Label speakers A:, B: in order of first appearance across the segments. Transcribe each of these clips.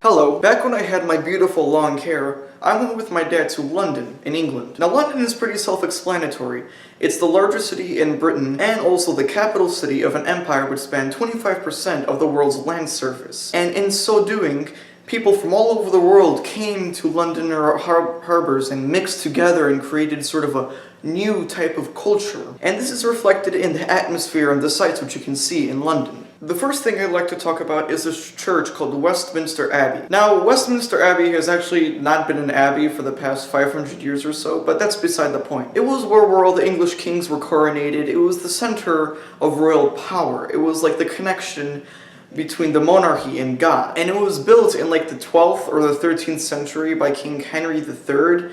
A: Hello. Back when I had my beautiful long hair, I went with my dad to London, in England. Now London is pretty self-explanatory. It's the largest city in Britain, and also the capital city of an empire which spanned 25% of the world's land surface. And in so doing, people from all over the world came to London or harbors and mixed together and created sort of a new type of culture. And this is reflected in the atmosphere and the sights which you can see in London. The first thing I'd like to talk about is this church called Westminster Abbey. Now, Westminster Abbey has actually not been an abbey for the past 500 years or so, but that's beside the point. It was where all the English kings were coronated. It was the center of royal power. It was like the connection between the monarchy and God. And it was built in like the 12th or the 13th century by King Henry III,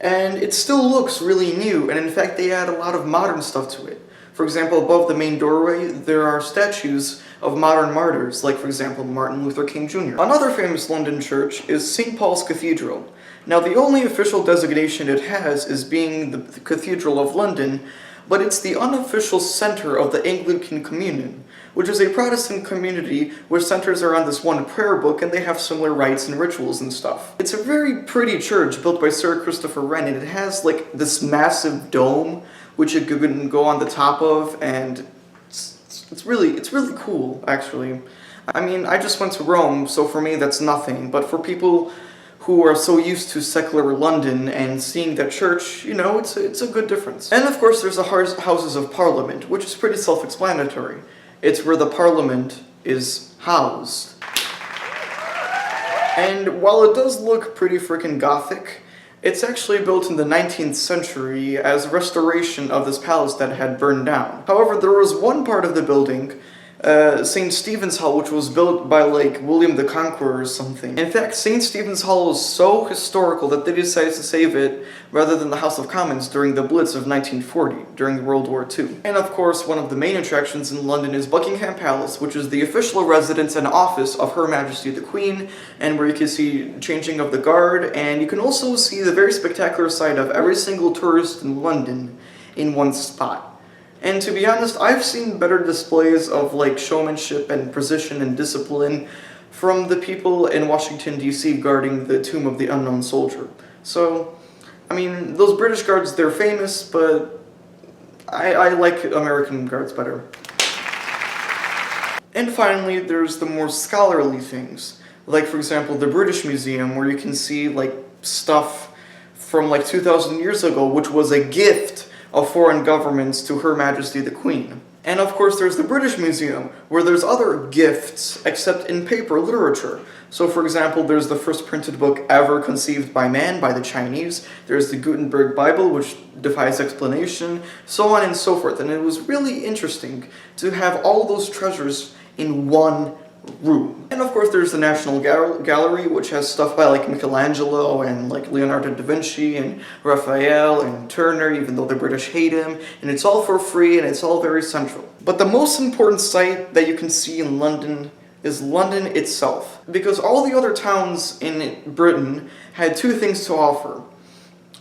A: and it still looks really new, and in fact they add a lot of modern stuff to it. For example, above the main doorway, there are statues of modern martyrs, like for example Martin Luther King Jr. Another famous London church is St. Paul's Cathedral. Now the only official designation it has is being the Cathedral of London, but it's the unofficial center of the Anglican Communion, which is a Protestant community which centers around this one prayer book, and they have similar rites and rituals and stuff. It's a very pretty church built by Sir Christopher Wren, and it has like this massive dome which you can go on the top of, and it's really cool, actually. I mean, I just went to Rome, so for me that's nothing, but for people who are so used to secular London and seeing that church, you know, it's a good difference. And of course there's the Houses of Parliament, which is pretty self-explanatory. It's where the Parliament is housed. And while it does look pretty freaking gothic, it's actually built in the 19th century as a restoration of this palace that had burned down. However, there was one part of the building, St. Stephen's Hall, which was built by like William the Conqueror or something. In fact, St. Stephen's Hall is so historical that they decided to save it rather than the House of Commons during the Blitz of 1940, during World War II. And of course, one of the main attractions in London is Buckingham Palace, which is the official residence and office of Her Majesty the Queen, and where you can see changing of the guard, and you can also see the very spectacular sight of every single tourist in London in one spot. And to be honest, I've seen better displays of like showmanship and precision and discipline from the people in Washington, D.C. guarding the Tomb of the Unknown Soldier. So, I mean, those British guards, they're famous, but I like American guards better. And finally, there's the more scholarly things. Like, for example, the British Museum, where you can see like stuff from like 2,000 years ago, which was a gift of foreign governments to Her Majesty the Queen. And of course there's the British Museum, where there's other gifts except in paper literature. So for example, there's the first printed book ever conceived by man by the Chinese, there's the Gutenberg Bible, which defies explanation, so on and so forth. And it was really interesting to have all those treasures in one room. And of course there's the National Gallery, which has stuff by like Michelangelo and like Leonardo da Vinci and Raphael and Turner, even though the British hate him, and it's all for free and it's all very central. But the most important sight that you can see in London is London itself, because all the other towns in Britain had two things to offer.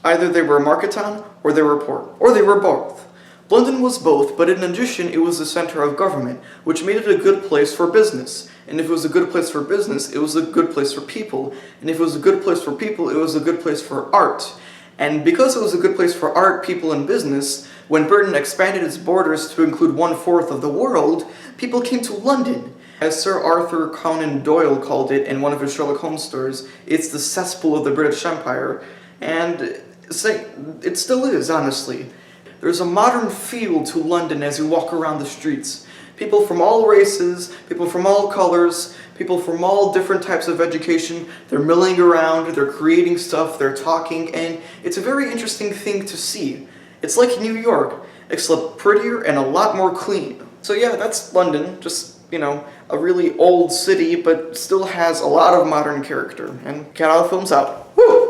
A: Either they were a market town, or they were poor, or they were both. London was both, but in addition it was the center of government, which made it a good place for business. And if it was a good place for business, it was a good place for people. And if it was a good place for people, it was a good place for art. And because it was a good place for art, people, and business, when Britain expanded its borders to include 1/4 of the world, people came to London. As Sir Arthur Conan Doyle called it in one of his Sherlock Holmes stories, it's the cesspool of the British Empire. And it still is, honestly. There's a modern feel to London as you walk around the streets. People from all races, people from all colors, people from all different types of education, they're milling around, they're creating stuff, they're talking, and it's a very interesting thing to see. It's like New York, except prettier and a lot more clean. So yeah, that's London, just, you know, a really old city, but still has a lot of modern character. And CatOwlFilms out. Woo!